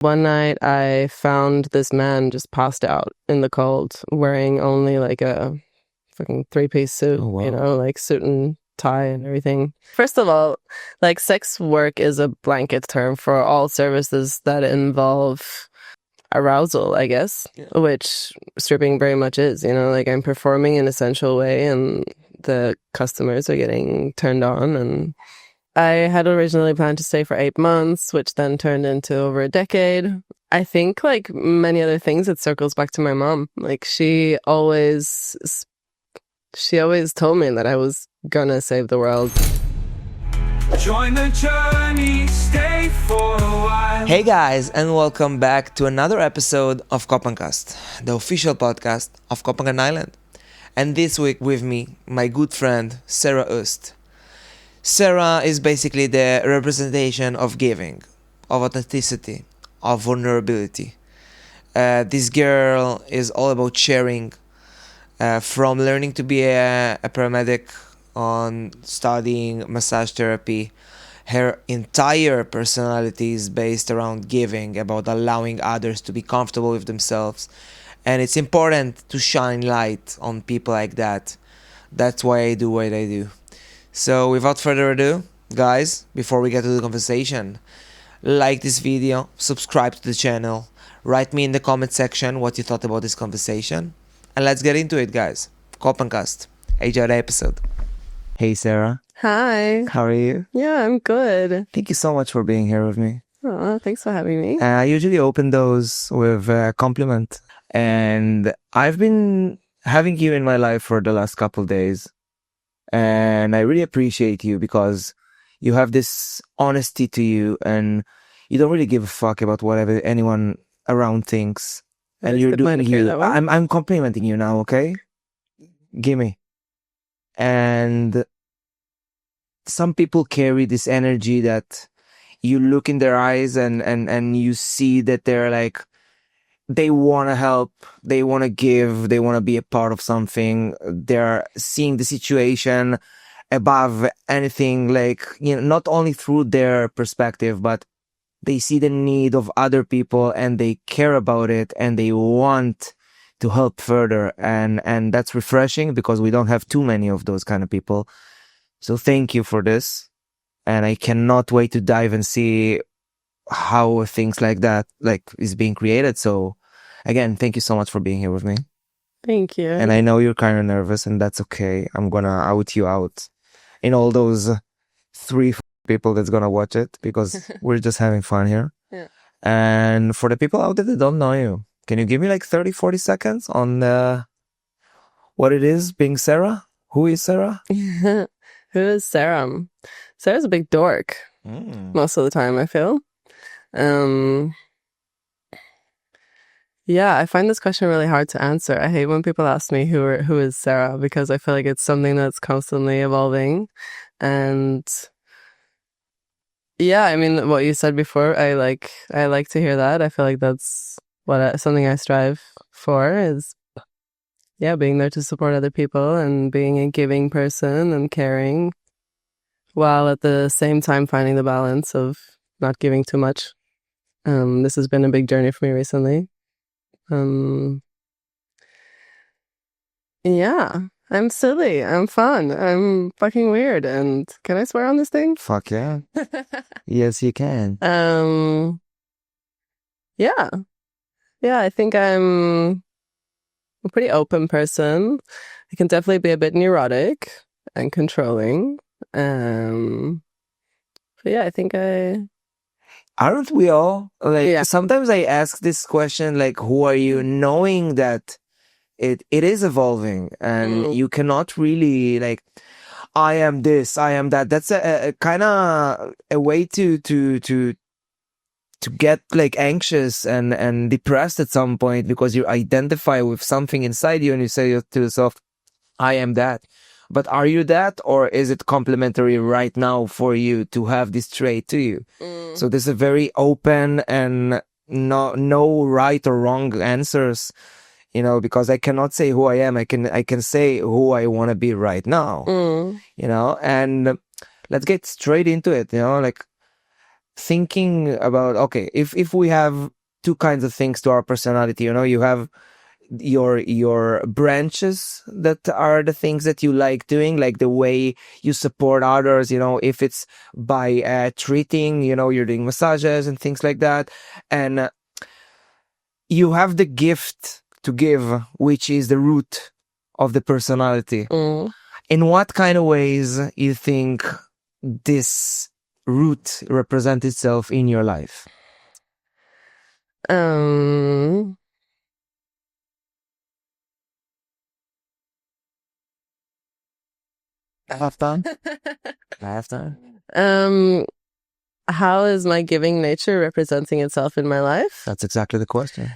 One night I found this man just passed out in the cold, wearing only like a fucking three-piece suit, Oh, wow. like suit and tie and everything. First of all, like sex work is a blanket term for all services that involve arousal, I guess, which stripping very much is, like I'm performing in a sensual way and the customers are getting turned on. And I had originally planned to stay for 8 months, which then turned into over a decade. I think, like many other things, it circles back to my mom. Like she always told me that I was gonna save the world. Join the journey, stay for a while. Hey guys, and welcome back to another episode of KohPhanCast, the official podcast of Copenhagen Island. And this week with me, my good friend Sarah Ust. Sarah is basically the representation of giving, of authenticity, of vulnerability. This girl is all about sharing, from learning to be a paramedic on studying massage therapy. Her entire personality is based around giving, about allowing others to be comfortable with themselves. And it's important to shine light on people like that. That's why I do what I do. So without further ado, guys, before we get to the conversation, like this video, subscribe to the channel, write me in the comment section what you thought about this conversation, and let's get into it, guys. KohPhanCast, enjoy the episode. Hey Sarah. Hi. How are you? Yeah, I'm good. Thank you so much for being here with me. Oh, thanks for having me. I usually open those with a compliment, and I've been having you in my life for the last couple days. And I really appreciate you because you have this honesty to you and you don't really give a fuck about whatever anyone around thinks. And you're doing you. I'm complimenting you now, okay? Gimme. And some people carry this energy that you look in their eyes and you see that they're like, they want to help, they want to give, they want to be a part of something. They're seeing the situation above anything, like, not only through their perspective, but they see the need of other people and they care about it and they want to help further. And that's refreshing because we don't have too many of those kind of people. So thank you for this. And I cannot wait to dive and see how things like that, is being created. So again, thank you so much for being here with me. Thank you. And I know you're kind of nervous, and that's okay. I'm gonna out you out in all those 3 people that's gonna watch it because we're just having fun here. Yeah. And for the people out there that don't know you, can you give me like 30-40 seconds on what it is being Sarah? Who is Sarah? Who is Sarah? Sarah's a big dork most of the time, I feel. Yeah, I find this question really hard to answer. I hate when people ask me who is Sarah because I feel like it's something that's constantly evolving. And yeah, I mean, what you said before, I like to hear that. I feel like that's something I strive for is, being there to support other people and being a giving person and caring, while at the same time finding the balance of not giving too much. This has been a big journey for me recently. Yeah, I'm silly. I'm fun. I'm fucking weird. And can I swear on this thing? Fuck yeah. Yes, you can. Yeah. Yeah, I think I'm a pretty open person. I can definitely be a bit neurotic and controlling. But yeah, I think Aren't we all? Sometimes I ask this question, like, who are you? Knowing that it is evolving and you cannot really, like, I am this, I am that. That's a kind of a way to get like anxious and depressed at some point because you identify with something inside you and you say to yourself, I am that. But are you that, or is it complementary right now for you to have this trait to you? So there's a very open and no right or wrong answers, because I cannot say who I am. I can say who I want to be right now, and let's get straight into it. Like thinking about, okay, if we have two kinds of things to our personality, you have your branches that are the things that you like doing, like the way you support others, if it's by treating, you're doing massages and things like that. And you have the gift to give, which is the root of the personality. In what kind of ways you think this root represents itself in your life? Last time? How is my giving nature representing itself in my life? That's exactly the question.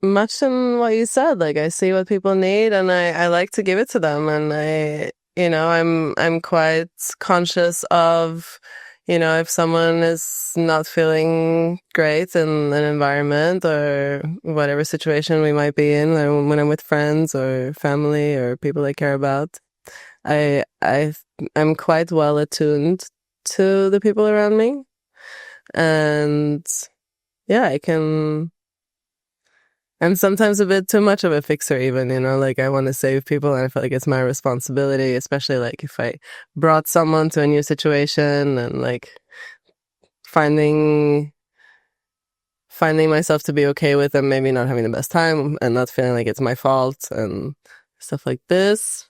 Much in what you said. Like, I see what people need and I like to give it to them. And I'm quite conscious of, if someone is not feeling great in an environment or whatever situation we might be in, or when I'm with friends or family or people I care about, I'm quite well attuned to the people around me. And yeah, I'm sometimes a bit too much of a fixer even, like I want to save people and I feel like it's my responsibility, especially like if I brought someone to a new situation and like finding myself to be okay with them maybe not having the best time and not feeling like it's my fault and stuff like this.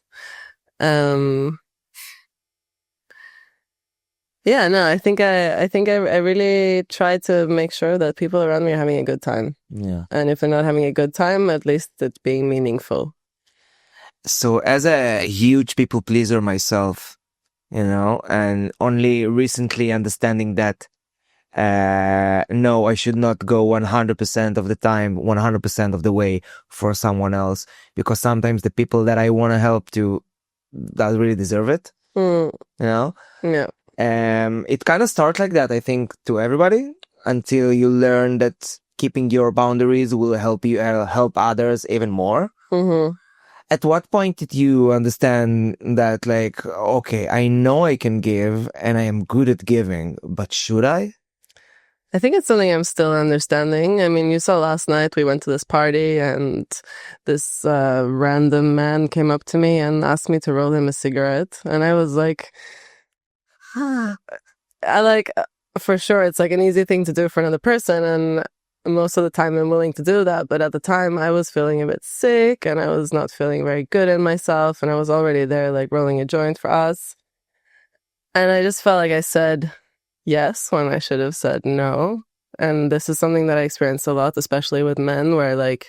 Yeah, no, I think I really try to make sure that people around me are having a good time. Yeah. And if they're not having a good time, at least it's being meaningful. So as a huge people pleaser myself, and only recently understanding that, no, I should not go 100% of the time, 100% of the way for someone else, because sometimes the people that I want to help to don't really deserve it, Yeah. It kind of starts like that, I think, to everybody, until you learn that keeping your boundaries will help you help others even more. At what point did you understand that, like, okay, I know I can give and I am good at giving, but should I? I think it's something I'm still understanding. I mean, you saw last night we went to this party and this random man came up to me and asked me to roll him a cigarette. And I was like, for sure, it's like an easy thing to do for another person. And most of the time I'm willing to do that. But at the time I was feeling a bit sick and I was not feeling very good in myself. And I was already there like rolling a joint for us. And I just felt like I said yes when I should have said no. And this is something that I experienced a lot, especially with men, where like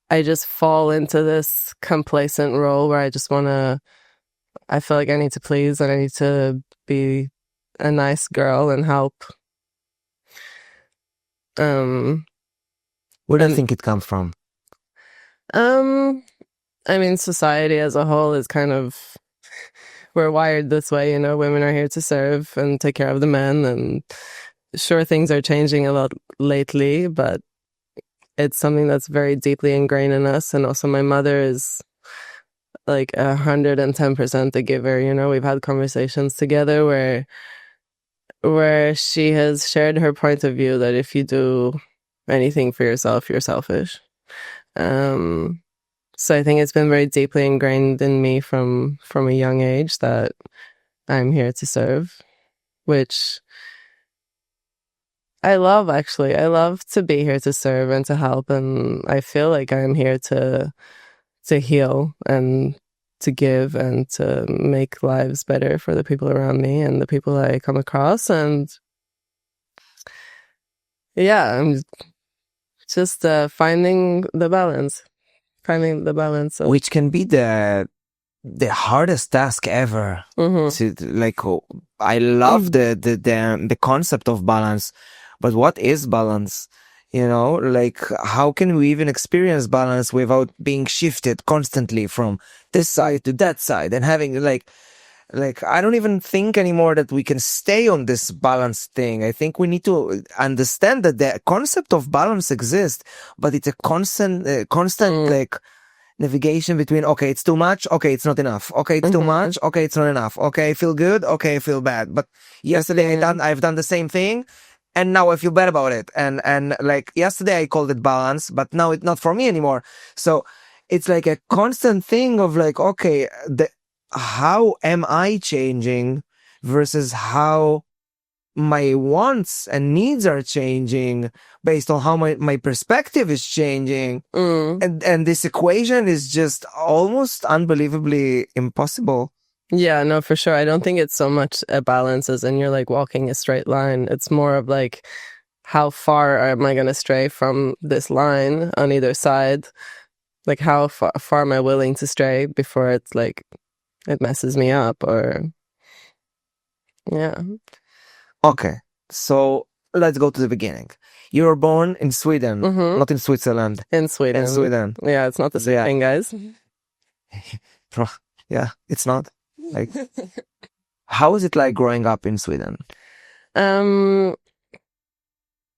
I just fall into this complacent role where I feel like I need to please and I need to be a nice girl and help. Where do you think it comes from? I mean, society as a whole is kind of, we're wired this way, women are here to serve and take care of the men, and sure, things are changing a lot lately, but it's something that's very deeply ingrained in us. And also my mother is like 110% a giver. We've had conversations together where she has shared her point of view that if you do anything for yourself, you're selfish. So I think it's been very deeply ingrained in me from a young age that I'm here to serve, which I love, actually. I love to be here to serve and to help, and I feel like I'm here to heal and to give and to make lives better for the people around me and the people I come across. And yeah, I'm just finding the balance. Which can be the hardest task ever. I love the concept of balance, but what is balance? How can we even experience balance without being shifted constantly from this side to that side and having like I don't even think anymore that we can stay on this balance thing. I think we need to understand that the concept of balance exists, but it's a constant navigation between, okay, it's too much, okay, it's not enough, okay, it's too much, okay, it's not enough, okay, I feel good, okay, I feel bad. But yesterday I've done the same thing, and now I feel bad about it. And like yesterday I called it balance, but now it's not for me anymore. So it's like a constant thing of like, okay, how am I changing versus how my wants and needs are changing based on how my perspective is changing. And this equation is just almost unbelievably impossible. Yeah, no, for sure. I don't think it's so much a balance as in you're like walking a straight line. It's more of like, how far am I going to stray from this line on either side? Like, how far am I willing to stray before it's like, it messes me up or, yeah. Okay, so let's go to the beginning. You were born in Sweden, not in Switzerland. In Sweden. In Sweden. Yeah, it's not the same thing, guys. Yeah, it's not. Like, how is it like growing up in Sweden?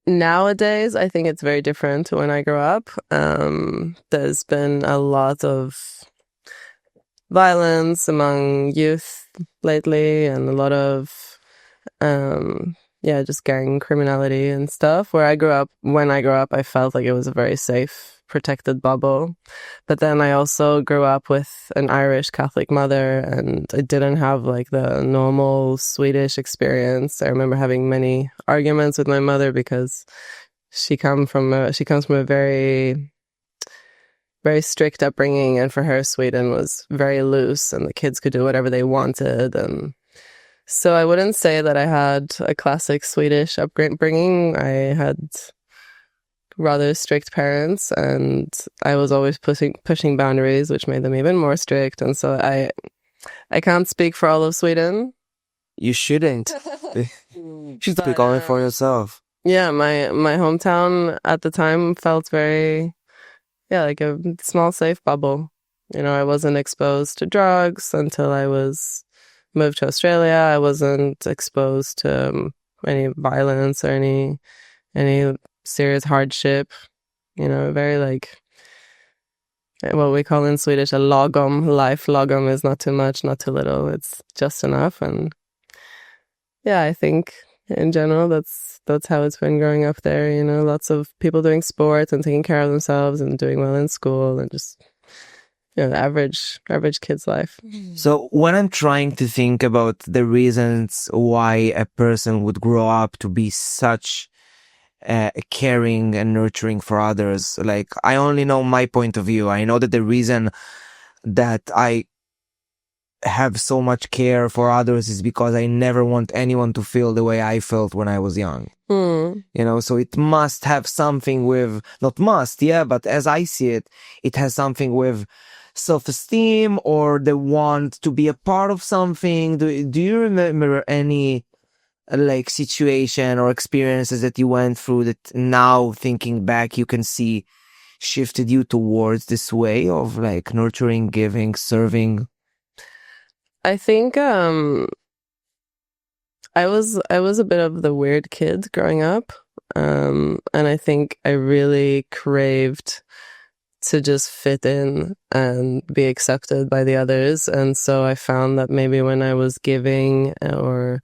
Nowadays, I think it's very different to when I grew up. There's been a lot of violence among youth lately and a lot of just gang criminality and stuff. When I grew up, I felt like it was a very safe, protected bubble. But then I also grew up with an Irish Catholic mother, and I didn't have like the normal Swedish experience. I remember having many arguments with my mother because she comes from a very, very strict upbringing, and for her, Sweden was very loose, and the kids could do whatever they wanted. And so I wouldn't say that I had a classic Swedish upbringing. I had rather strict parents, and I was always pushing boundaries, which made them even more strict. And so I can't speak for all of Sweden. You shouldn't. You should speak only for yourself. Yeah, my hometown at the time felt very, like a small safe bubble. I wasn't exposed to drugs until I was moved to Australia. I wasn't exposed to any violence or any serious hardship. Very like what we call in Swedish a lagom life. Lagom is not too much, not too little. It's just enough. And yeah, I think in general that's how it's been growing up there. Lots of people doing sports and taking care of themselves and doing well in school and just average kid's life. So when I'm trying to think about the reasons why a person would grow up to be such caring and nurturing for others, like I only know my point of view. I know that the reason that I have so much care for others is because I never want anyone to feel the way I felt when I was young. So it must have something with, not must, but as I see it, it has something with self-esteem or the want to be a part of something. Do you remember any like situation or experiences that you went through that now thinking back you can see shifted you towards this way of like nurturing, giving, serving? I think I was a bit of the weird kid growing up, and I think I really craved to just fit in and be accepted by the others. And so I found that maybe when I was giving or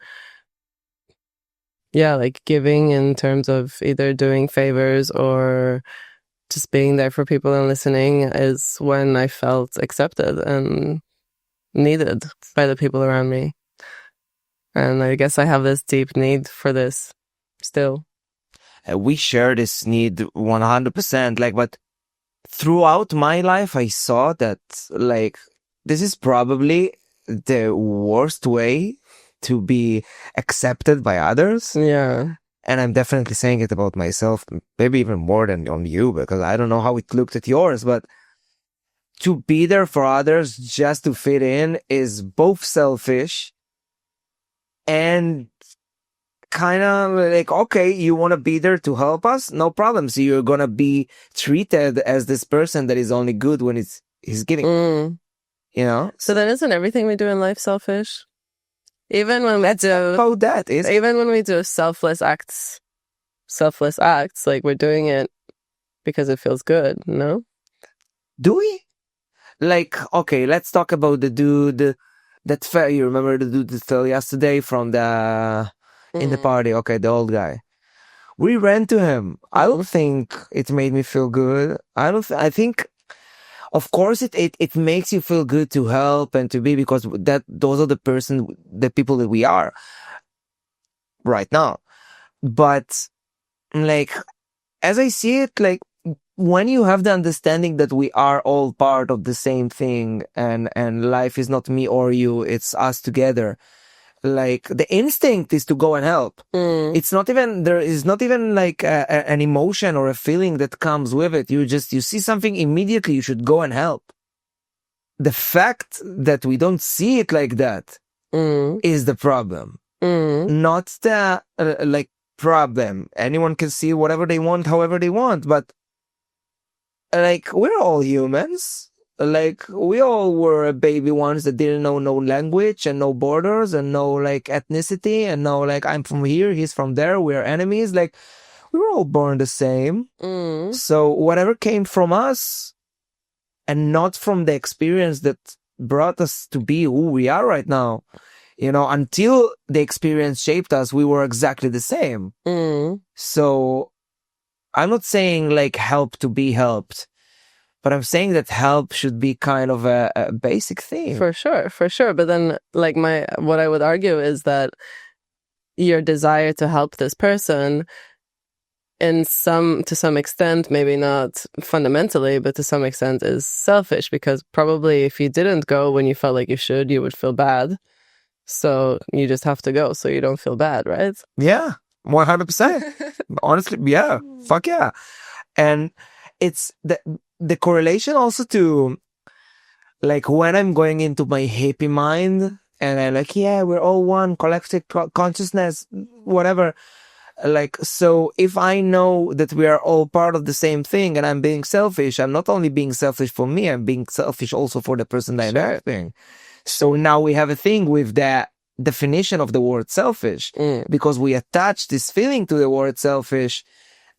like giving in terms of either doing favors or just being there for people and listening is when I felt accepted and needed by the people around me. And I guess I have this deep need for this still. We share this need 100%, but throughout my life, I saw that, this is probably the worst way to be accepted by others. Yeah. And I'm definitely saying it about myself, maybe even more than on you, because I don't know how it looked at yours, but to be there for others just to fit in is both selfish and kind of like, okay, you want to be there to help us? No problem. So you're going to be treated as this person that is only good when he's giving. So then isn't everything we do in life selfish? Even when we do... How that is. Even when we do selfless acts, like we're doing it because it feels good, no? Do we? Like, okay, let's talk about the dude that fell. You remember the dude that fell yesterday from the in the party? Okay, the old guy. We ran to him. I don't think it made me feel good. I think, of course, it makes you feel good to help and to be, because those are the people that we are right now. But like, as I see it, like, when you have the understanding that we are all part of the same thing, and life is not me or you, it's us together. Like, the instinct is to go and help. It's not even, there is not even like an emotion or a feeling that comes with it. You see something immediately, you should go and help. The fact that we don't see it like that is the problem. Not the like problem. Anyone can see whatever they want, however they want, but like, we're all humans. Like, we all were a baby once that didn't know no language and no borders and no like ethnicity and no like, I'm from here, he's from there, we're enemies. Like, we were all born the same. So whatever came from us and not from the experience that brought us to be who we are right now, you know, until the experience shaped us, we were exactly the same. So I'm not saying like help to be helped, but I'm saying that help should be kind of a basic thing. For sure. But then, like, what I would argue is that your desire to help this person, to some extent, maybe not fundamentally, but to some extent, is selfish, because probably if you didn't go when you felt like you should, you would feel bad. So you just have to go so you don't feel bad, right? Yeah, 100%. Honestly, yeah, fuck yeah. And it's the correlation also to, like, when I'm going into my hippie mind and I'm like, yeah, we're all one, collective consciousness, whatever. Like, so if I know that we are all part of the same thing and I'm being selfish, I'm not only being selfish for me, I'm being selfish also for the person that I'm helping. So now we have a thing with the definition of the word selfish, because we attach this feeling to the word selfish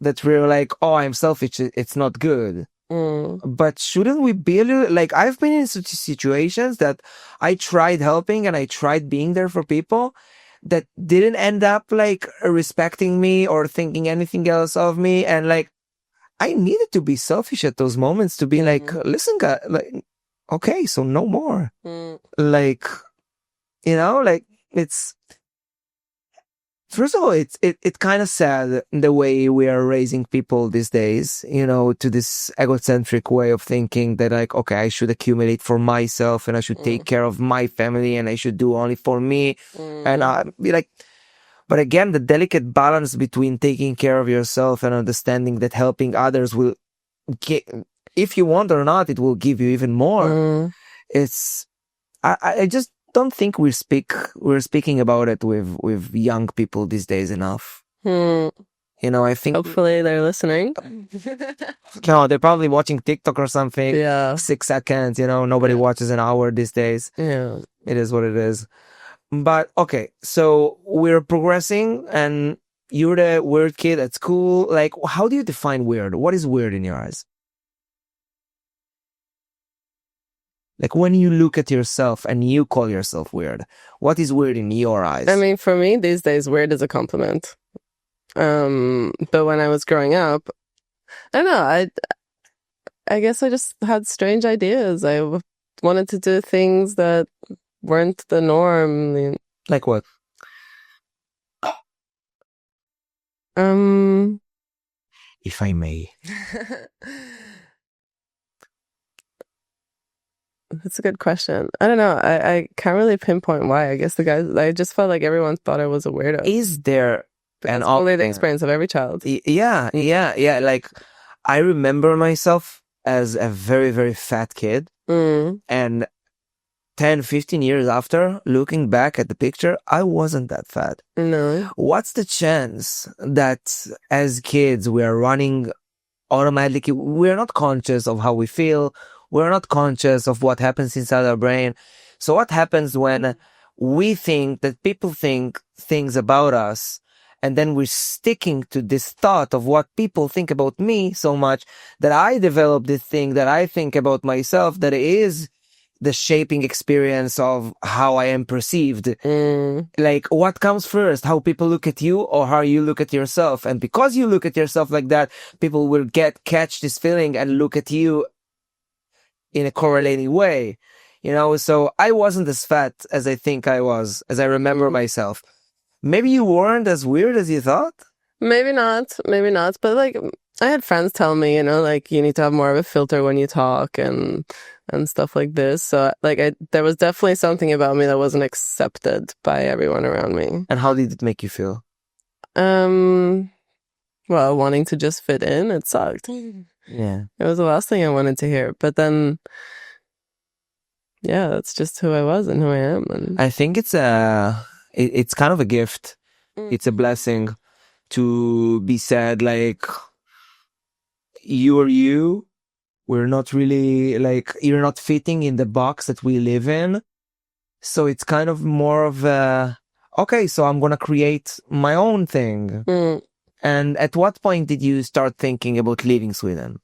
that we're like, oh, I'm selfish, it's not good. But shouldn't we be a little, like, I've been in such situations that I tried helping and I tried being there for people that didn't end up like respecting me or thinking anything else of me. And like, I needed to be selfish at those moments to be like, listen, guys, like, okay, so no more. Like, you know, like, it's, first of all, it's kind of sad the way we are raising people these days, you know, to this egocentric way of thinking that like, okay, I should accumulate for myself and I should take care of my family and I should do only for me. And I'd be like, but again, the delicate balance between taking care of yourself and understanding that helping others will if you want or not, it will give you even more. It's, I just don't think we're speaking about it with young people these days enough. You know, I think hopefully they're listening. No, they're probably watching TikTok or something. Yeah, 6 seconds. You know, nobody watches an hour these days. Yeah, it is what it is. But okay, so we're progressing, and you're the weird kid at school. Like, how do you define weird? What is weird in your eyes? Like, when you look at yourself and you call yourself weird, what is weird in your eyes? I mean, for me these days, weird is a compliment. But when I was growing up, I don't know, I guess I just had strange ideas. I wanted to do things that weren't the norm. Like what? If I may. That's a good question. I don't know. I can't really pinpoint why. I guess I just felt like everyone thought I was a weirdo. Is there an only the experience of every child? Yeah. Like, I remember myself as a very, very fat kid. And 10, 15 years after, looking back at the picture, I wasn't that fat. No. What's the chance that as kids we are running automatically? We're not conscious of how we feel. We're not conscious of what happens inside our brain. So what happens when we think that people think things about us, And then we're sticking to this thought of what people think about me so much that I develop this thing that I think about myself that is the shaping experience of how I am perceived. Like, what comes first? How people look at you or how you look at yourself? And because you look at yourself like that, people will catch this feeling and look at you in a correlating way. You know, so I wasn't as fat as I think I was, as I remember myself. Maybe you weren't as weird as you thought? Maybe not. But like, I had friends tell me, you know, like you need to have more of a filter when you talk and stuff like this. So like, there was definitely something about me that wasn't accepted by everyone around me. And how did it make you feel? Well, wanting to just fit in, it sucked. Yeah. It was the last thing I wanted to hear. But then, yeah, that's just who I was and who I am. And I think it's kind of a gift. It's a blessing to be said, like, you. We're not really, like, you're not fitting in the box that we live in. So it's kind of more of okay, so I'm going to create my own thing. And at what point did you start thinking about leaving Sweden?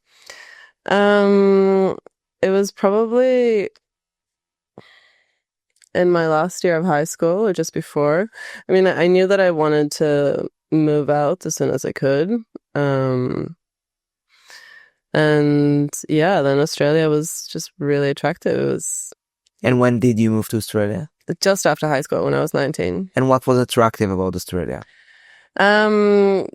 It was probably in my last year of high school or just before. I mean, I knew that I wanted to move out as soon as I could. And yeah, then Australia was just really attractive. It was. And when did you move to Australia? Just after high school, when I was 19. And what was attractive about Australia? The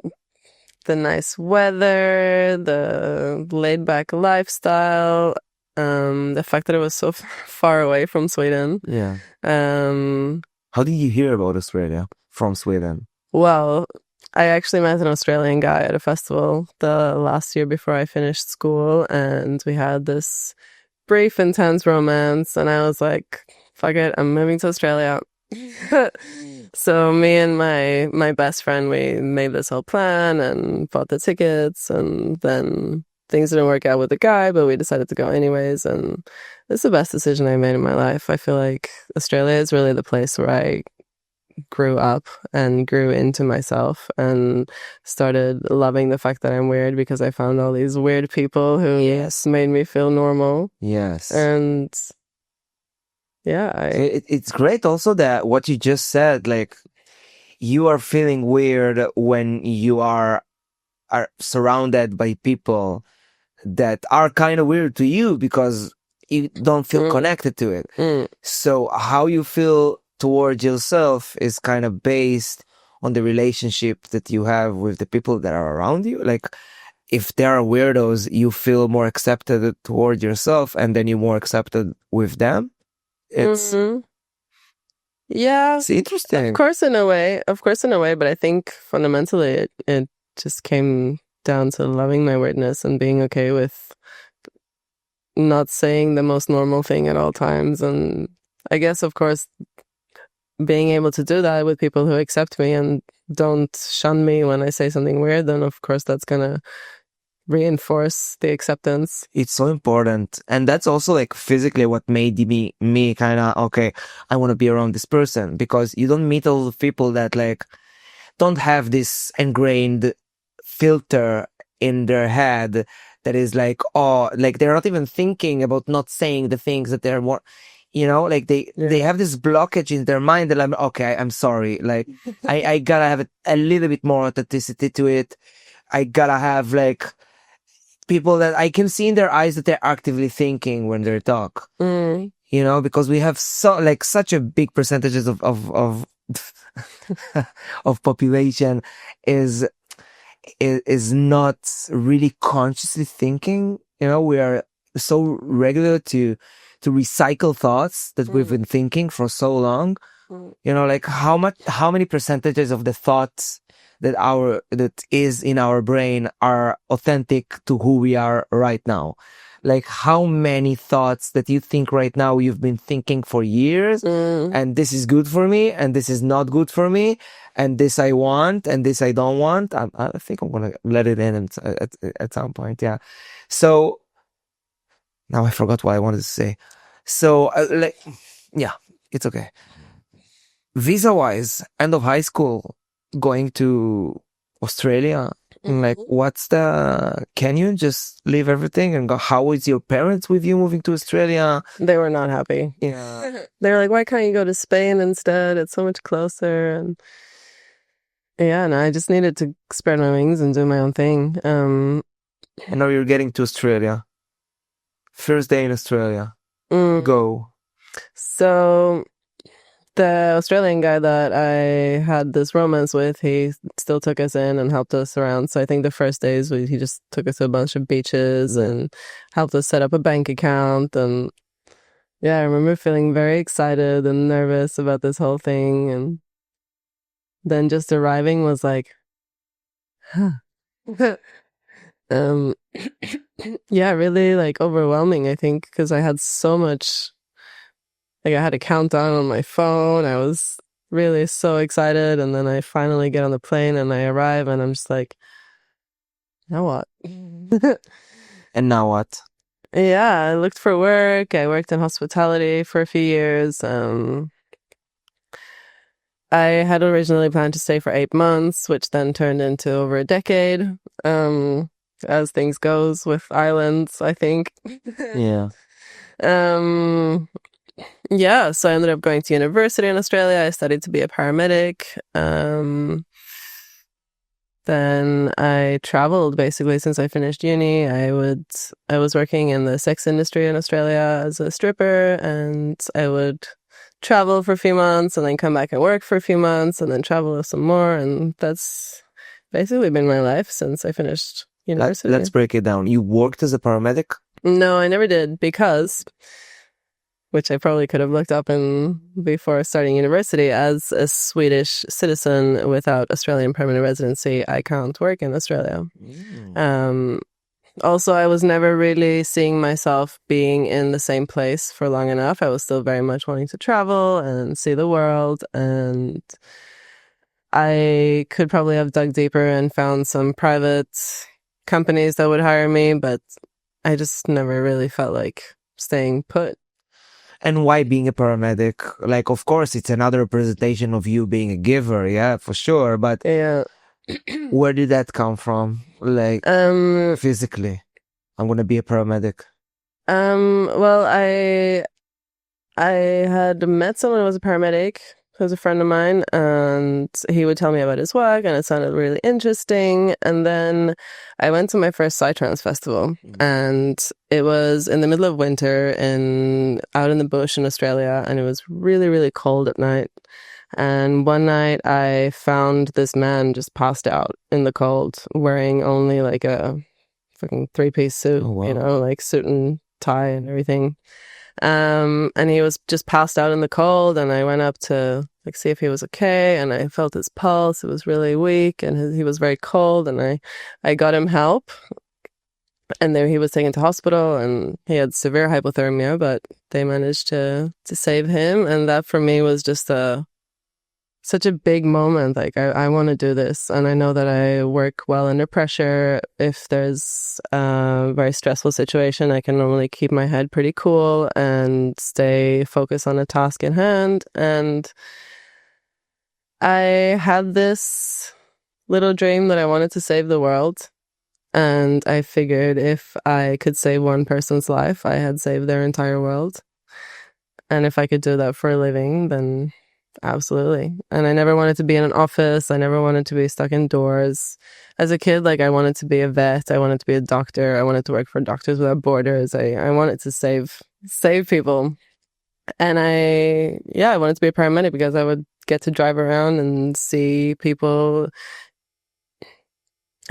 nice weather, the laid back lifestyle, the fact that it was so far away from Sweden. Yeah. How did you hear about Australia from Sweden? Well, I actually met an Australian guy at a festival the last year before I finished school, and we had this brief, intense romance, and I was like, fuck it, I'm moving to Australia. So me and my best friend, we made this whole plan and bought the tickets, and then things didn't work out with the guy, but we decided to go anyways, and it's the best decision I made in my life. I feel like Australia is really the place where I grew up and grew into myself and started loving the fact that I'm weird, because I found all these weird people who made me feel normal. Yes. And yeah, it's great also that what you just said, like, you are feeling weird when you are surrounded by people that are kind of weird to you because you don't feel connected to it. So how you feel towards yourself is kind of based on the relationship that you have with the people that are around you. Like, if there are weirdos, you feel more accepted toward yourself, and then you're more accepted with them. It's yeah, it's interesting. Of course, in a way, but I think fundamentally it just came down to loving my weirdness and being okay with not saying the most normal thing at all times. And I guess, of course, being able to do that with people who accept me and don't shun me when I say something weird, then of course that's gonna reinforce the acceptance. It's so important. And that's also like physically what made me kind of, okay, I want to be around this person, because you don't meet all the people that like don't have this ingrained filter in their head that is like, oh, like they're not even thinking about not saying the things that they're more, you know, like they have this blockage in their mind that I'm, okay, I'm sorry. Like I gotta have a little bit more authenticity to it. I gotta have like people that I can see in their eyes that they're actively thinking when they talk, you know, because we have such a big percentages of of population is not really consciously thinking. You know, we are so regular to recycle thoughts that we've been thinking for so long. You know, like how many percentages of the thoughts that is in our brain are authentic to who we are right now? Like how many thoughts that you think right now you've been thinking for years, and this is good for me and this is not good for me, and this I want and this I don't want. I think I'm gonna let it in at some point. Yeah. So now I forgot what I wanted to say. So yeah, it's okay. Visa wise, end of high school, going to Australia. Like, can you just leave everything and go? How is your parents with you moving to Australia? They were not happy. Yeah. They were like, why can't you go to Spain instead? It's so much closer. And yeah, no, I just needed to spread my wings and do my own thing. And now you're getting to Australia. First day in Australia. Go. So the Australian guy that I had this romance with, he still took us in and helped us around. So I think the first days he just took us to a bunch of beaches and helped us set up a bank account. And yeah, I remember feeling very excited and nervous about this whole thing. And then just arriving was like, huh. Yeah, really like overwhelming, I think, because I had so much. Like, I had a countdown on my phone. I was really so excited. And then I finally get on the plane and I arrive and I'm just like, now what? And now what? Yeah, I looked for work. I worked in hospitality for a few years. I had originally planned to stay for 8 months, which then turned into over a decade. As things goes with islands, I think. Yeah. Yeah, so I ended up going to university in Australia. I studied to be a paramedic. Then I traveled basically since I finished uni. I was working in the sex industry in Australia as a stripper, and I would travel for a few months and then come back and work for a few months and then travel some more. And that's basically been my life since I finished university. Let's break it down. You worked as a paramedic? No, I never did because, which I probably could have looked up before starting university, as a Swedish citizen without Australian permanent residency, I can't work in Australia. Also, I was never really seeing myself being in the same place for long enough. I was still very much wanting to travel and see the world, and I could probably have dug deeper and found some private companies that would hire me, but I just never really felt like staying put. And why being a paramedic? Like, of course, it's another representation of you being a giver, yeah, for sure. But yeah, where did that come from? Like, physically, I'm gonna be a paramedic. Well, I had met someone who was a paramedic, who was a friend of mine, and he would tell me about his work, and it sounded really interesting. And then I went to my first Psytrance festival, and it was in the middle of winter out in the bush in Australia, and it was really, really cold at night. And one night I found this man just passed out in the cold, wearing only like a fucking 3-piece suit, like suit and tie and everything. And he was just passed out in the cold, and I went up to like see if he was okay, and I felt his pulse. It was really weak, and he was very cold, and I got him help. And there he was taken to hospital, and he had severe hypothermia, but they managed to save him. And that for me was just such a big moment. Like, I want to do this, and I know that I work well under pressure. If there's a very stressful situation, I can normally keep my head pretty cool and stay focused on a task in hand. And I had this little dream that I wanted to save the world, and I figured if I could save one person's life, I had saved their entire world. And if I could do that for a living, then absolutely. And I never wanted to be in an office. I never wanted to be stuck indoors. As a kid, like, I wanted to be a vet. I wanted to be a doctor. I wanted to work for Doctors Without Borders. I wanted to save people. And I wanted to be a paramedic because I would get to drive around and see people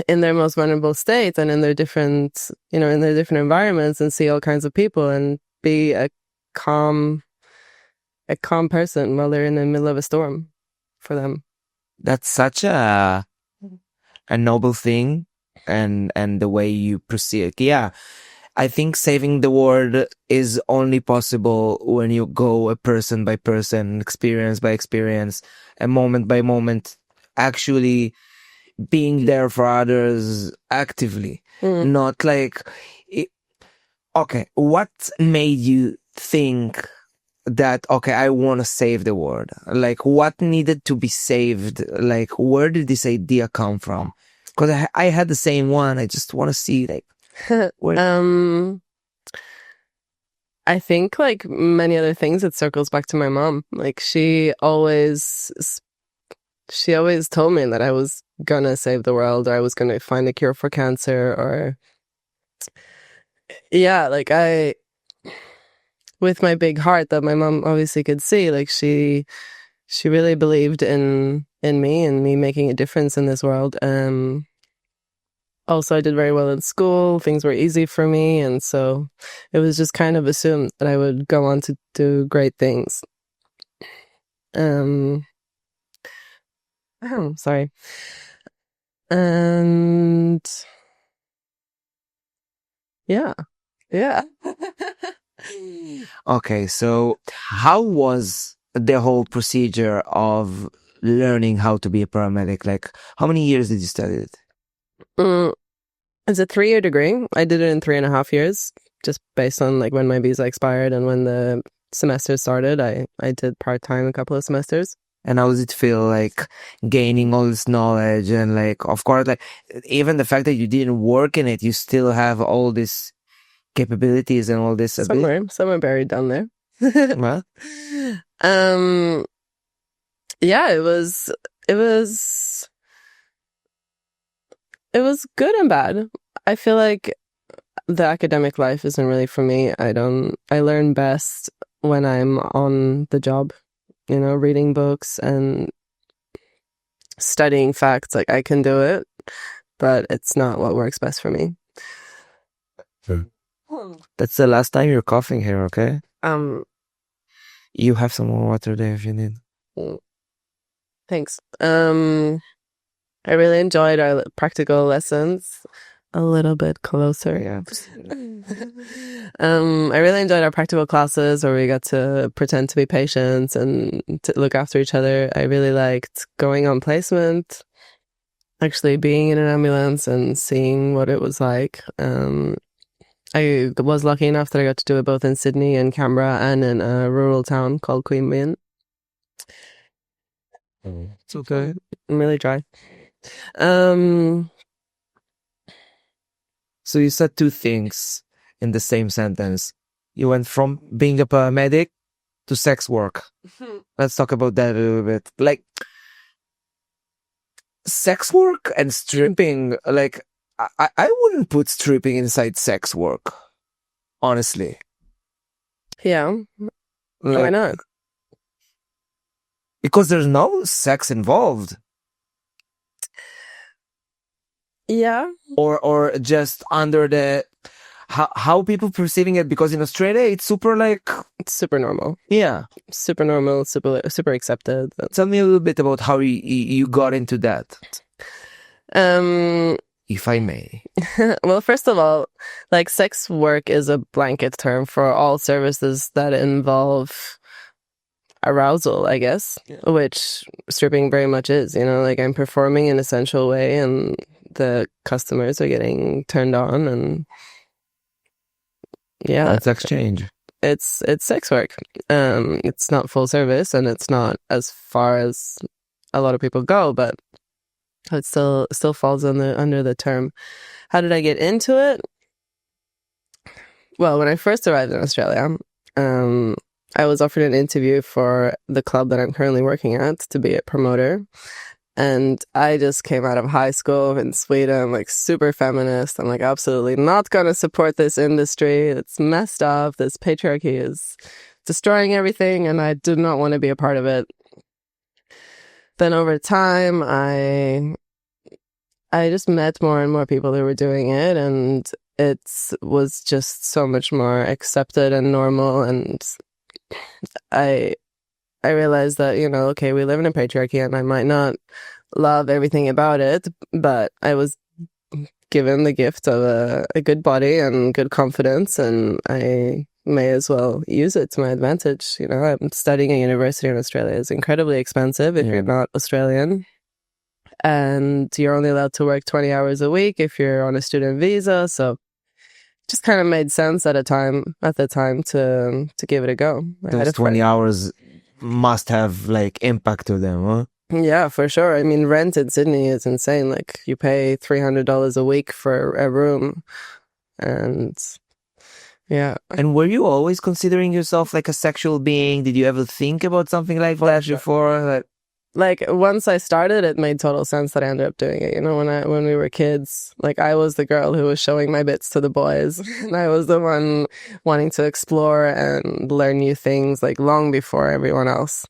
in their most vulnerable states and in their different environments, and see all kinds of people and be a calm person while they're in the middle of a storm for them. That's such a noble thing, and the way you proceed. Yeah, I think saving the world is only possible when you go a person by person, experience by experience, and moment by moment, actually being there for others actively. Not like, okay, what made you think that, okay, I want to save the world? Like, what needed to be saved? Like, where did this idea come from? Because I had the same one. I just want to see, like, where. I think, like many other things, it circles back to my mom. Like, she always told me that I was gonna save the world, or I was gonna find a cure for cancer, or yeah, like with my big heart that my mom obviously could see, like she really believed in me and me making a difference in this world. Also, I did very well in school. Things were easy for me, and so it was just kind of assumed that I would go on to do great things. Sorry. And yeah. Okay, so how was the whole procedure of learning how to be a paramedic? Like, how many years did you study it? It's a 3-year degree. I did it in 3.5 years, just based on like when my visa expired and when the semester started. I did part-time a couple of semesters. And how does it feel, like, gaining all this knowledge? And, like, of course, like, even the fact that you didn't work in it, you still have all these capabilities and all this somewhere buried down there. Well, yeah, it was good and bad. I feel like the academic life isn't really for me. I learn best when I'm on the job, reading books and studying facts. Like, I can do it, but it's not what works best for me. That's the last time you're coughing here, okay? You have some more water there if you need. Thanks. I really enjoyed our practical lessons. A little bit closer. Yeah. I really enjoyed our practical classes where we got to pretend to be patients and to look after each other. I really liked going on placement, actually being in an ambulance and seeing what it was like. I was lucky enough that I got to do it both in Sydney and Canberra and in a rural town called Queanbeyan. It's okay. I'm really dry. So you said two things in the same sentence. You went from being a paramedic to sex work. Let's talk about that a little bit. Like, sex work and stripping, like, I wouldn't put stripping inside sex work, honestly. Yeah. Why not? Because there's no sex involved. Yeah. Or just under the how people perceiving it, because in Australia it's super, like, it's super normal. Yeah. Super normal, super accepted. Tell me a little bit about how you got into that. If I may. Well, first of all, like, sex work is a blanket term for all services that involve arousal, I guess, which stripping very much is, like, I'm performing in a sensual way and the customers are getting turned on, and yeah. That's exchange. It's sex work. It's not full service and it's not as far as a lot of people go, but it still falls under the term. How did I get into it? Well, when I first arrived in Australia, I was offered an interview for the club that I'm currently working at to be a promoter. And I just came out of high school in Sweden, like, super feminist. I'm like, absolutely not going to support this industry. It's messed up. This patriarchy is destroying everything, and I did not want to be a part of it. Then over time, I just met more and more people who were doing it, and it was just so much more accepted and normal. And I realized that, okay, we live in a patriarchy and I might not love everything about it, but I was given the gift of a good body and good confidence, and I may as well use it to my advantage. I'm studying at university in Australia. It's incredibly expensive if you're not Australian. And you're only allowed to work 20 hours a week if you're on a student visa. So just kind of made sense at the time to give it a go. Those 20 hours must have like impact to them, huh? Yeah, for sure. I mean, rent in Sydney is insane. Like, you pay $300 a week for a room, and yeah. And were you always considering yourself like a sexual being? Did you ever think about something like that before? Like, once I started, it made total sense that I ended up doing it. You know, when we were kids, like, I was the girl who was showing my bits to the boys, and I was the one wanting to explore and learn new things, like, long before everyone else.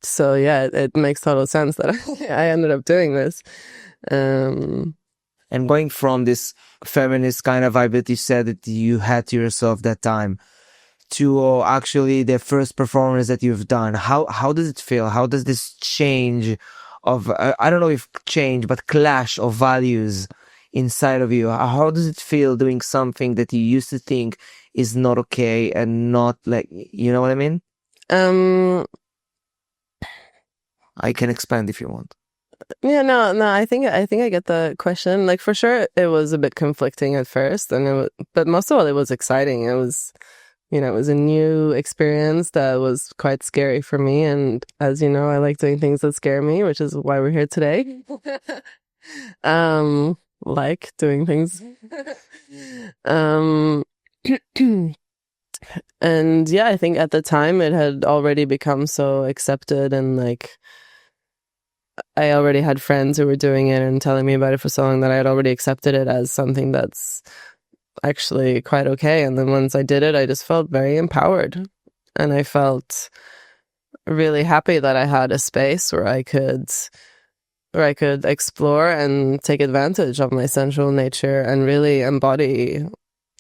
So yeah, it makes total sense that I ended up doing this. And going from this feminist kind of vibe that you said that you had to yourself that time to actually the first performance that you've done, how does it feel? How does this change of, I don't know if change, but clash of values inside of you? How does it feel doing something that you used to think is not okay and not like, you know what I mean? I can expand if you want. Yeah, no, I think I get the question. Like, for sure, it was a bit conflicting at first, but most of all, it was exciting. It was, you know, it was a new experience that was quite scary for me. And as you know, I like doing things that scare me, which is why we're here today. Like doing things. And yeah, I think at the time it had already become so accepted, and like, I already had friends who were doing it and telling me about it for so long that I had already accepted it as something that's actually quite okay. And then once I did it, I just felt very empowered, and I felt really happy that I had a space where I could explore and take advantage of my sensual nature and really embody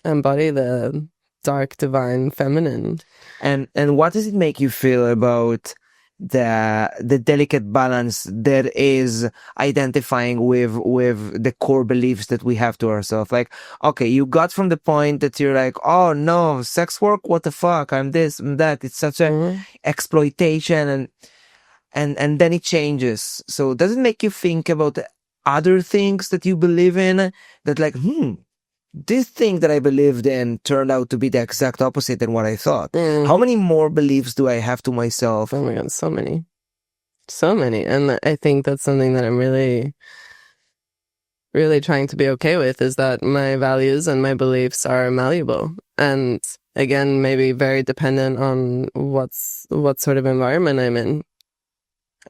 the dark, divine, feminine. And what does it make you feel about the delicate balance that is identifying with the core beliefs that we have to ourselves? Like, okay, you got from the point that you're like, oh no, sex work, what the fuck, I'm this, I'm that. It's such a exploitation, and then it changes. So does it make you think about other things that you believe in, that like, this thing that I believed in turned out to be the exact opposite than what I thought. How many more beliefs do I have to myself? Oh my God, so many. And I think that's something that I'm really, really trying to be okay with, is that my values and my beliefs are malleable. And again, maybe very dependent on what sort of environment I'm in.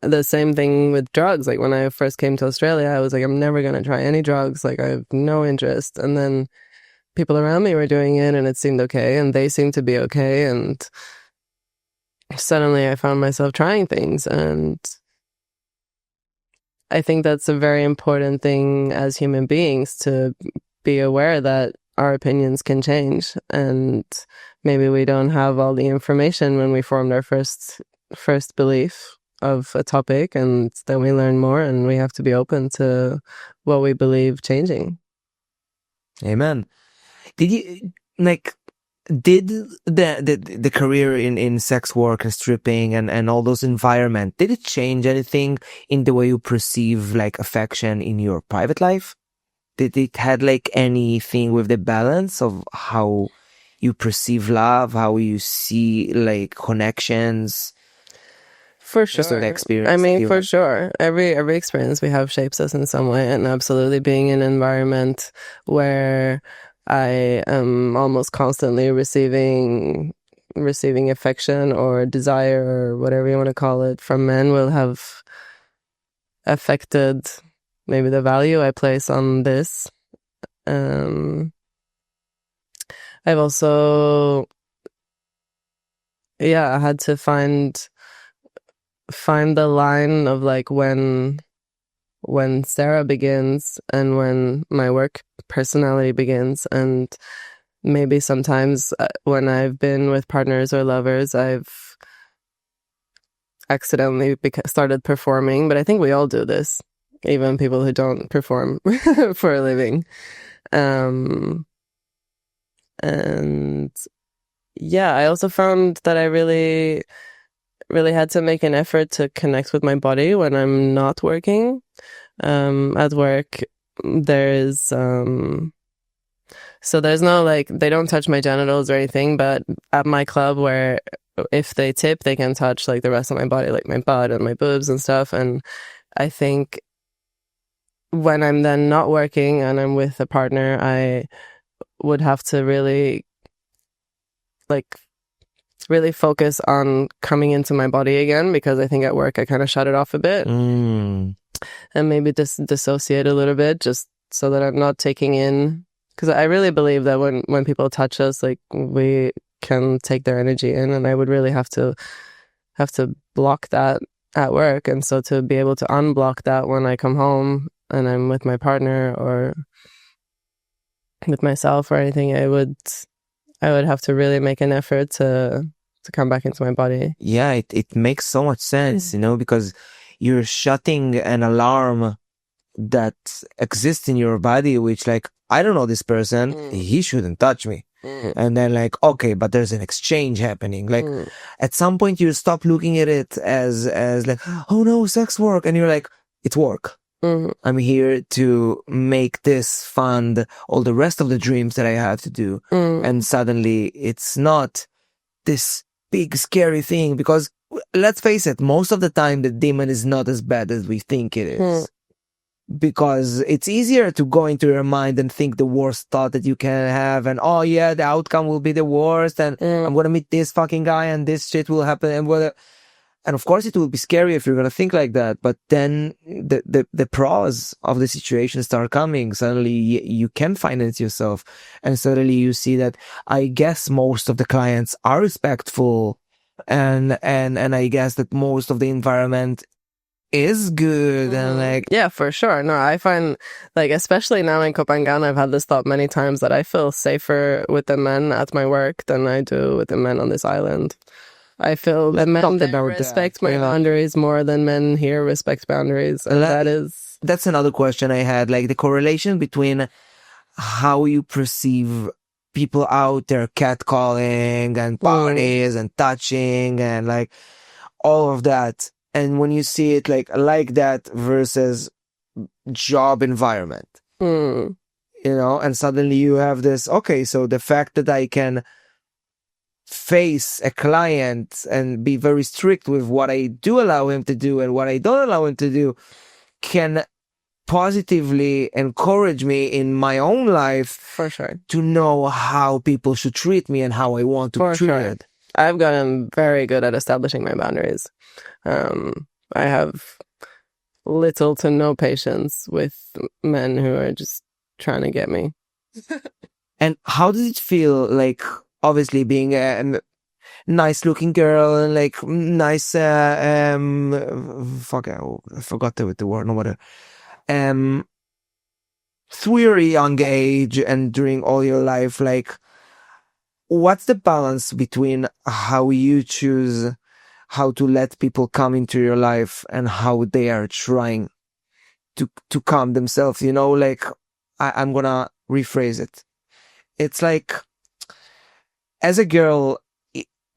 The same thing with drugs. Like, when I first came to Australia, I was like, I'm never going to try any drugs. Like, I have no interest. And then people around me were doing it, and it seemed okay, and they seemed to be okay. And suddenly I found myself trying things. And I think that's a very important thing as human beings, to be aware that our opinions can change. And maybe we don't have all the information when we formed our first belief of a topic, and then we learn more, and we have to be open to what we believe changing. Amen. Did you did the career in sex work and stripping and all those environment, did it change anything in the way you perceive like affection in your private life? Did it had like anything with the balance of how you perceive love, how you see like connections? For sure. Just the experience. I mean, for sure. Every experience we have shapes us in some way, and absolutely being in an environment where I am almost constantly receiving affection or desire or whatever you want to call it from men will have affected maybe the value I place on this. I've also, I had to find the line of like when Sarah begins and when my work personality begins. And maybe sometimes when I've been with partners or lovers, I've accidentally started performing, but I think we all do this, even people who don't perform for a living. And yeah, I also found that I really had to make an effort to connect with my body when I'm not working. At work, there is so there's no like, they don't touch my genitals or anything, but at my club, where if they tip, they can touch like the rest of my body, like my butt and my boobs and stuff. And I think when I'm then not working and I'm with a partner, I would have to really focus on coming into my body again, because I think at work I kind of shut it off a bit and maybe dissociate a little bit, just so that I'm not taking in, because I really believe that when people touch us, like, we can take their energy in, and I would really have to block that at work. And so to be able to unblock that when I come home and I'm with my partner or with myself or anything, I would have to really make an effort to come back into my body. Yeah, it makes so much sense, because you're shutting an alarm that exists in your body, which, like, I don't know this person, he shouldn't touch me. And then, like, okay, but there's an exchange happening. Like, at some point you stop looking at it as like, oh no, sex work. And you're like, it's work. I'm here to make this fund all the rest of the dreams that I have to do. And suddenly it's not this big scary thing, because let's face it, most of the time the demon is not as bad as we think it is. Because it's easier to go into your mind and think the worst thought that you can have, and oh yeah, the outcome will be the worst, and I'm gonna meet this fucking guy and this shit will happen, and of course it will be scary if you're gonna think like that. But then the pros of the situation start coming. Suddenly you can finance yourself, and suddenly you see that, I guess, most of the clients are respectful, and I guess that most of the environment is good, and like, yeah, for sure. No, I find, like, especially now in Copenhagen, I've had this thought many times that I feel safer with the men at my work than I do with the men on this island. I feel the men there respect my boundaries more than men here respect boundaries, and that's another question I had, like the correlation between how you perceive people out there catcalling and parties and touching and like all of that. And when you see it like that versus job environment, and suddenly you have this, okay, so the fact that I can face a client and be very strict with what I do allow him to do and what I don't allow him to do can positively encourage me in my own life, for sure, to know how people should treat me and how I want to treat it. I've gotten very good at establishing my boundaries. I have little to no patience with men who are just trying to get me. And how does it feel, like, obviously being a nice looking girl and like nice, I forgot the word, no matter. Through your young age and during all your life, like, what's the balance between how you choose how to let people come into your life and how they are trying to calm themselves, like, I'm gonna rephrase it. It's like, as a girl,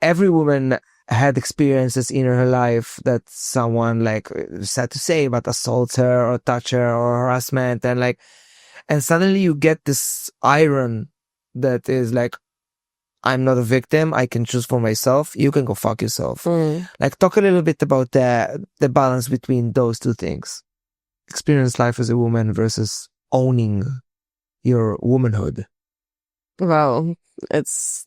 every woman had experiences in her life that someone, like, sad to say, but assaults her or touch her or harassment, and suddenly you get this iron that is like, I'm not a victim. I can choose for myself. You can go fuck yourself. Like, talk a little bit about the balance between those two things. Experience life as a woman versus owning your womanhood. Wow. It's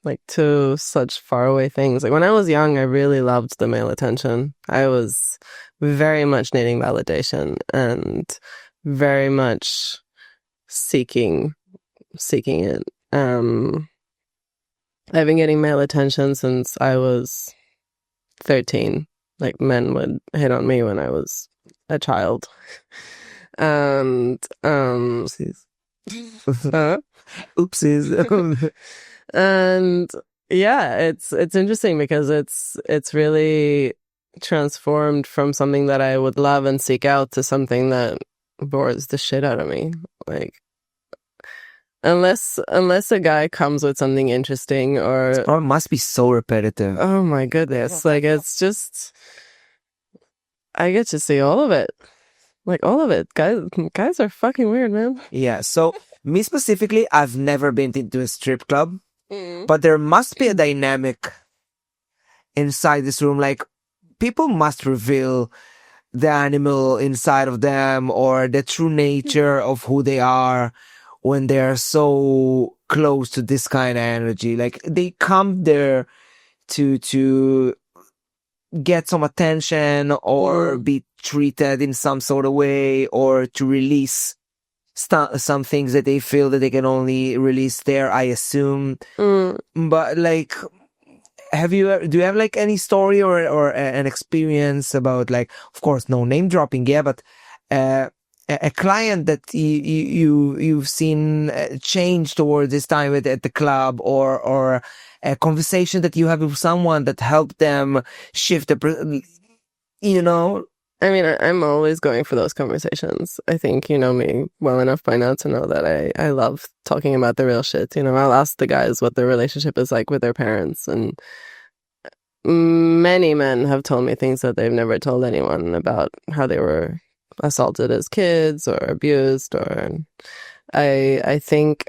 like two such faraway things. Like, when I was young, I really loved the male attention. I was very much needing validation and very much seeking it. I've been getting male attention since I was 13. Like, men would hit on me when I was a child. And Oopsies. Oopsies. And yeah, it's interesting because it's really transformed from something that I would love and seek out to something that bores the shit out of me. Like, Unless a guy comes with something interesting or it must be so repetitive. Oh my goodness. Like, it's just, I get to see all of it. Like all of it. Guys are fucking weird, man. Yeah. So me specifically, I've never been into a strip club, Mm. but there must be a dynamic inside this room. Like people must reveal the animal inside of them or the true nature of who they are when they are so close to this kind of energy. Like they come there to get some attention or be treated in some sort of way or to release some things that they feel that they can only release there, I assume. But like, do you have like any story or an experience about, like, of course, no name dropping, yeah, but a client that you've seen change towards this time at the club, or a conversation that you have with someone that helped them shift you know? I mean, I'm always going for those conversations. I think you know me well enough by now to know that I love talking about the real shit. You know, I'll ask the guys what their relationship is like with their parents, and many men have told me things that they've never told anyone about how they were assaulted as kids or abused. Or I think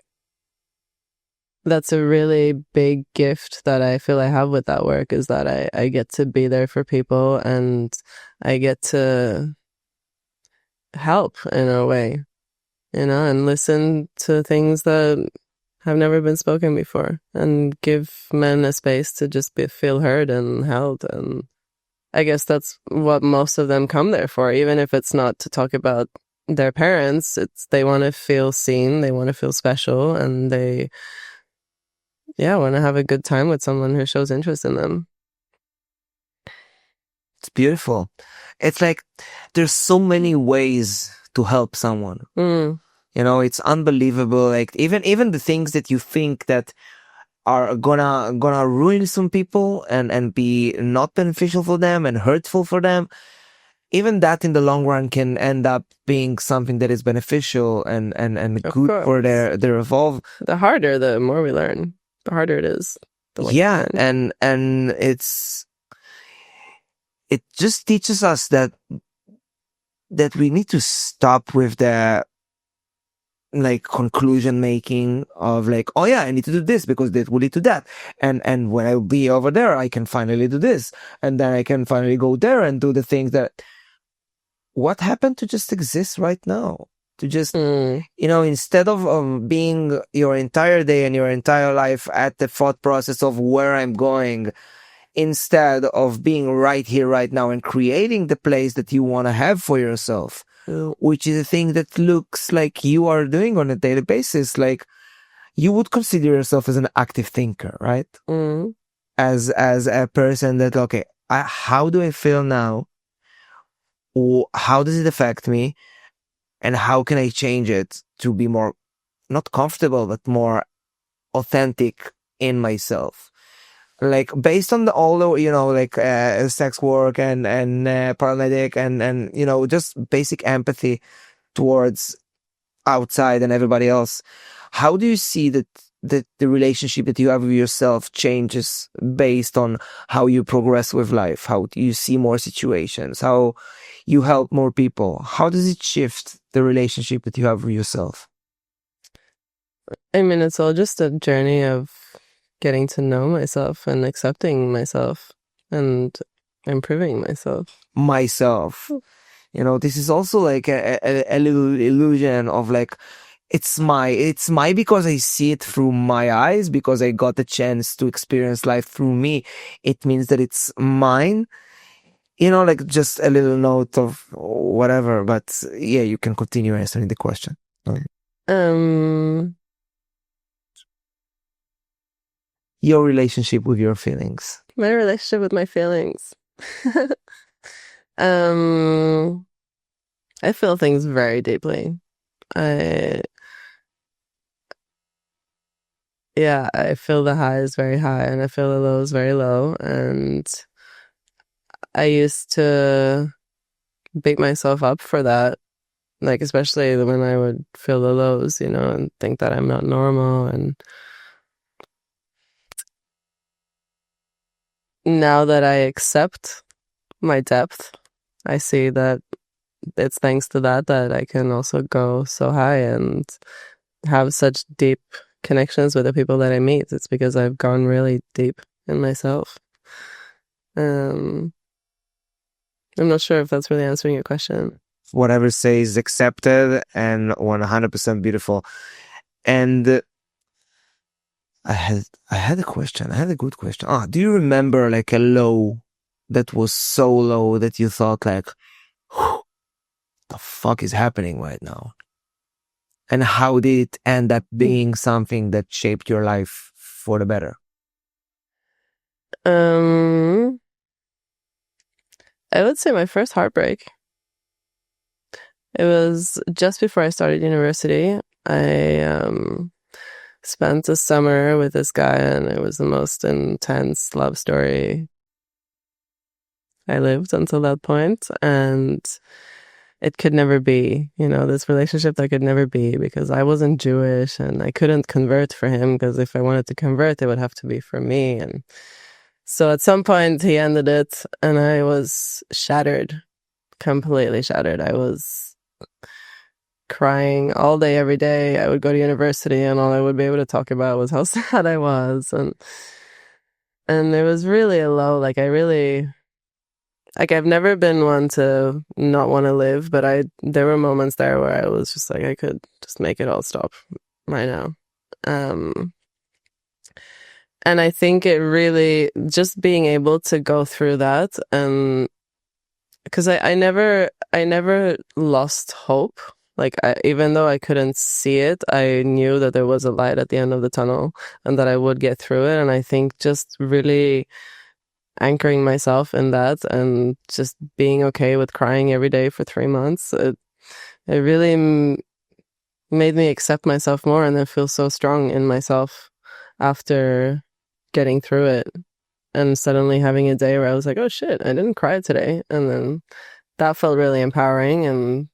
that's a really big gift that I feel I have with that work, is that I get to be there for people and I get to help in a way, you know, and listen to things that have never been spoken before and give men a space to just feel heard and held. And I guess that's what most of them come there for, even if it's not to talk about their parents. They want to feel seen, they want to feel special, and they want to have a good time with someone who shows interest in them. It's beautiful. It's like there's so many ways to help someone. You know, it's unbelievable. Like even the things that you think that are gonna ruin some people and be not beneficial for them and hurtful for them, even that in the long run can end up being something that is beneficial and good for their evolve. The harder, the more we learn. The harder it is. Yeah, and it just teaches us that we need to stop with the like conclusion making of like, oh yeah, I need to do this because that will lead to that, and when I'll be over there, I can finally do this, and then I can finally go there and do the things that. What happened to just exist right now? To just, you know, instead of being your entire day and your entire life at the thought process of where I'm going, instead of being right here, right now, and creating the place that you want to have for yourself, which is a thing that looks like you are doing on a daily basis. Like you would consider yourself as an active thinker, right? As a person that, okay, how do I feel now? How does it affect me? And how can I change it to be more, not comfortable, but more authentic in myself? Like based on all the, you know, like sex work and paramedic and you know, just basic empathy towards outside and everybody else. How do you see that the relationship that you have with yourself changes based on how you progress with life? How do you see more situations? How you help more people? How does it shift the relationship that you have with yourself? I mean, it's all just a journey of getting to know myself and accepting myself and improving myself. You know, this is also like a little illusion of like, it's my because I see it through my eyes, because I got the chance to experience life through me. It means that it's mine. You know, like just a little note of whatever, but yeah, you can continue answering the question. Your relationship with your feelings. My relationship with my feelings. I feel things very deeply. I feel the highs very high and I feel the lows very low. And I used to beat myself up for that. Like, especially when I would feel the lows, you know, and think that I'm not normal. And now that I accept my depth, I see that it's thanks to that I can also go so high and have such deep connections with the people that I meet. It's because I've gone really deep in myself. I'm not sure if that's really answering your question. Whatever says accepted and 100% beautiful. And I had a question. I had a good question. Do you remember like a low that was so low that you thought like, the fuck is happening right now? And how did it end up being something that shaped your life for the better? I would say my first heartbreak. It was just before I started university. I spent a summer with this guy, and it was the most intense love story I lived until that point. And it could never be, this relationship that could never be, because I wasn't Jewish and I couldn't convert for him, because if I wanted to convert, it would have to be for me. And so at some point he ended it and I was shattered, completely shattered. I was crying all day, every day. I would go to university and all I would be able to talk about was how sad I was. And it was really a low, I've never been one to not want to live, but there were moments there where I was just like, I could just make it all stop right now. And I think it really, just being able to go through that, and because I never lost hope. Even though I couldn't see it, I knew that there was a light at the end of the tunnel and that I would get through it. And I think just really anchoring myself in that and just being okay with crying every day for 3 months, it really made me accept myself more and then feel so strong in myself after getting through it. And suddenly having a day where I was like, oh shit, I didn't cry today. And then that felt really empowering. And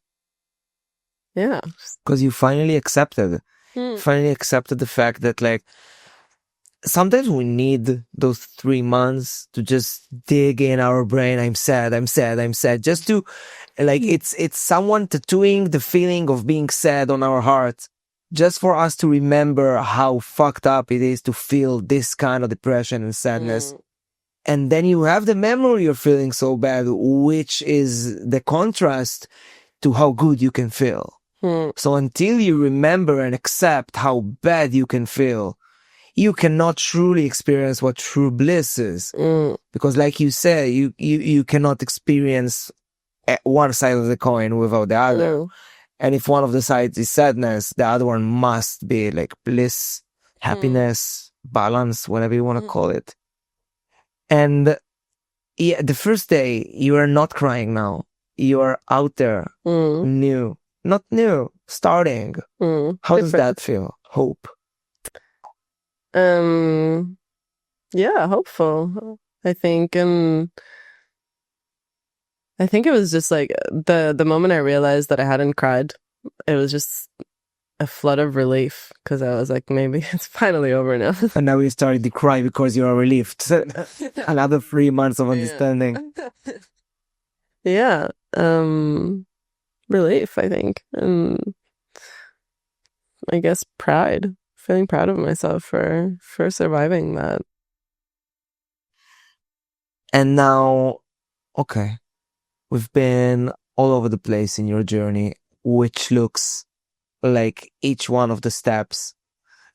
yeah. Because you finally accepted the fact that like, sometimes we need those 3 months to just dig in our brain. I'm sad. Just to like, it's someone tattooing the feeling of being sad on our heart, just for us to remember how fucked up it is to feel this kind of depression and sadness. And then you have the memory of feeling so bad, which is the contrast to how good you can feel. So until you remember and accept how bad you can feel, you cannot truly experience what true bliss is. Because like you said, you cannot experience one side of the coin without the other. And if one of the sides is sadness, the other one must be like bliss, happiness, balance, whatever you want to call it. And yeah, the first day, you are not crying now. You are out there, starting. How does that feel? Hope. Yeah, hopeful. I think it was just like the moment I realized that I hadn't cried, it was just a flood of relief, because I was like, maybe it's finally over now. And now you started to cry because you are relieved. Another 3 months of understanding. Yeah. Relief, I think. And I guess pride. Feeling proud of myself for surviving that. And now, okay, we've been all over the place in your journey, which looks like each one of the steps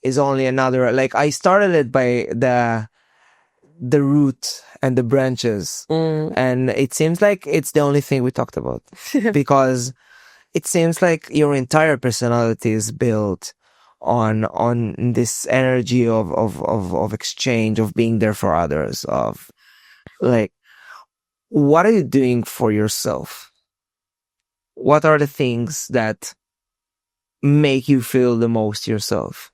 is only another, like I started it by the root and the branches. And it seems like it's the only thing we talked about because it seems like your entire personality is built on this energy of exchange, of being there for others, of like, what are you doing for yourself? What are the things that make you feel the most yourself?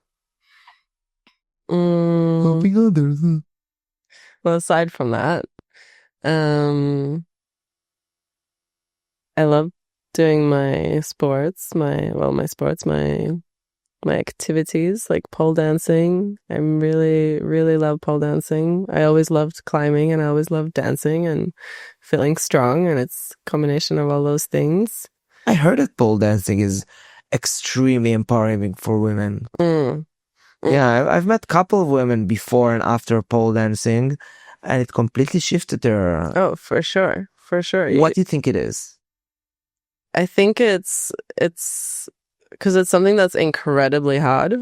Helping others. Well, aside from that, I love doing my sports, my my activities like pole dancing. I really, really love pole dancing. I always loved climbing and I always loved dancing and feeling strong. And it's a combination of all those things. I heard that pole dancing is extremely empowering for women. Yeah, I've met a couple of women before and after pole dancing, and it completely shifted their... Oh, for sure. For sure. What do you think it is? I think it's because it's something that's incredibly hard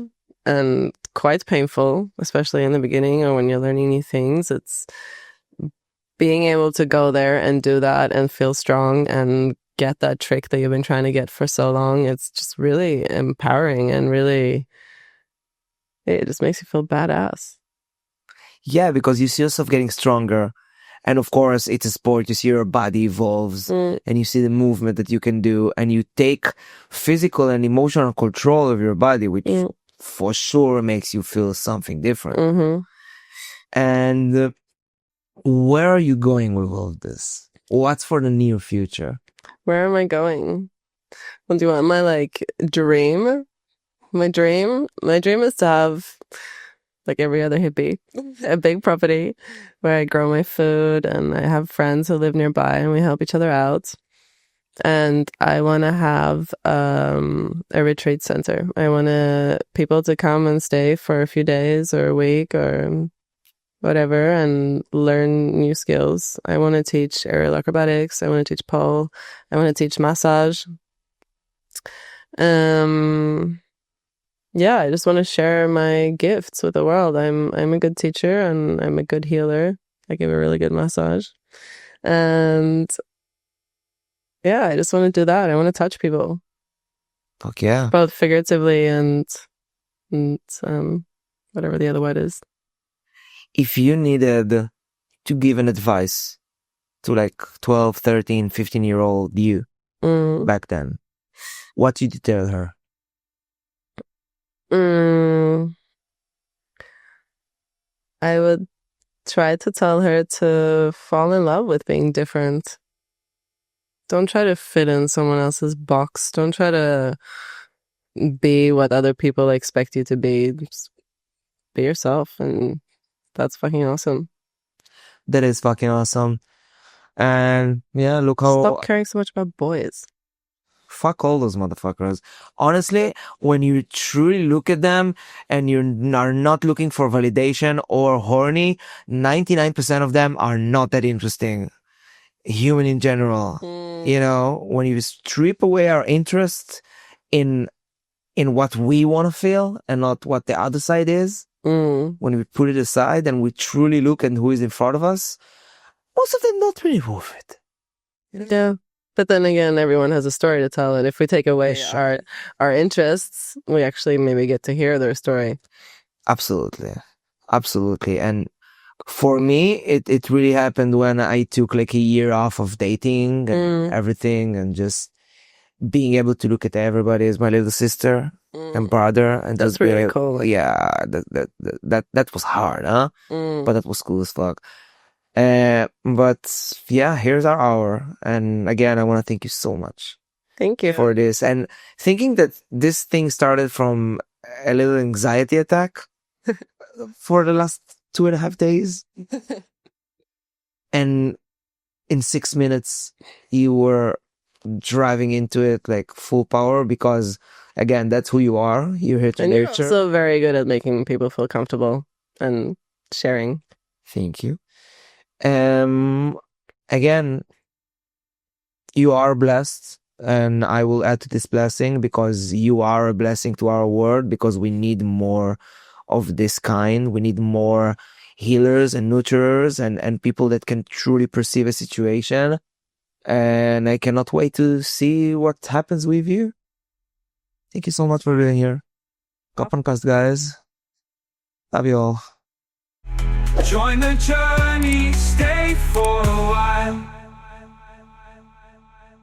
and quite painful, especially in the beginning or when you're learning new things. It's being able to go there and do that and feel strong and get that trick that you've been trying to get for so long. It's just really empowering and really, it just makes you feel badass. Yeah, because you see yourself getting stronger. And of course, it's a sport. You see your body evolves and you see the movement that you can do, and you take physical and emotional control of your body, which for sure makes you feel something different. And where are you going with all this? What's for the near future? Where am I going? Well, do you want my dream? My dream is to have, like every other hippie, a big property where I grow my food and I have friends who live nearby and we help each other out. And I want to have a retreat center. I want people to come and stay for a few days or a week or whatever and learn new skills. I want to teach aerial acrobatics. I want to teach pole. I want to teach massage. Yeah, I just want to share my gifts with the world. I'm a good teacher and I'm a good healer. I give a really good massage. And yeah, I just want to do that. I want to touch people. Fuck yeah. Both figuratively and whatever the other word is. If you needed to give an advice to like 12, 13, 15-year-old you back then, what did you tell her? I would try to tell her to fall in love with being different. Don't try to fit in someone else's box. Don't try to be what other people expect you to be. Just be yourself, and that's fucking awesome. That is fucking awesome. And yeah, look how... Stop caring so much about boys. Fuck all those motherfuckers. Honestly, when you truly look at them and you are not looking for validation or horny, 99% of them are not that interesting. Human in general. You know, when you strip away our interest in what we want to feel and not what the other side is, when we put it aside and we truly look at who is in front of us, most of them not really worth it. You know? Yeah. But then again, everyone has a story to tell, and if we take away our interests, we actually maybe get to hear their story. Absolutely. And for me, it really happened when I took like a year off of dating and everything, and just being able to look at everybody as my little sister and brother, and that's really cool. Yeah, that was hard, huh? But that was cool as fuck. But yeah, here's our hour. And again, I want to thank you so much. Thank you for this. And thinking that this thing started from a little anxiety attack for the last 2.5 days. And in 6 minutes, you were driving into it like full power, because again, that's who you are. You're here to and nurture. You're also very good at making people feel comfortable and sharing. Thank you. Again, you are blessed, and I will add to this blessing, because you are a blessing to our world, because we need more of this kind. We need more healers and nurturers and people that can truly perceive a situation. And I cannot wait to see what happens with you. Thank you so much for being here. KohPhanCast, guys. Love you all. Join the journey, stay for a while.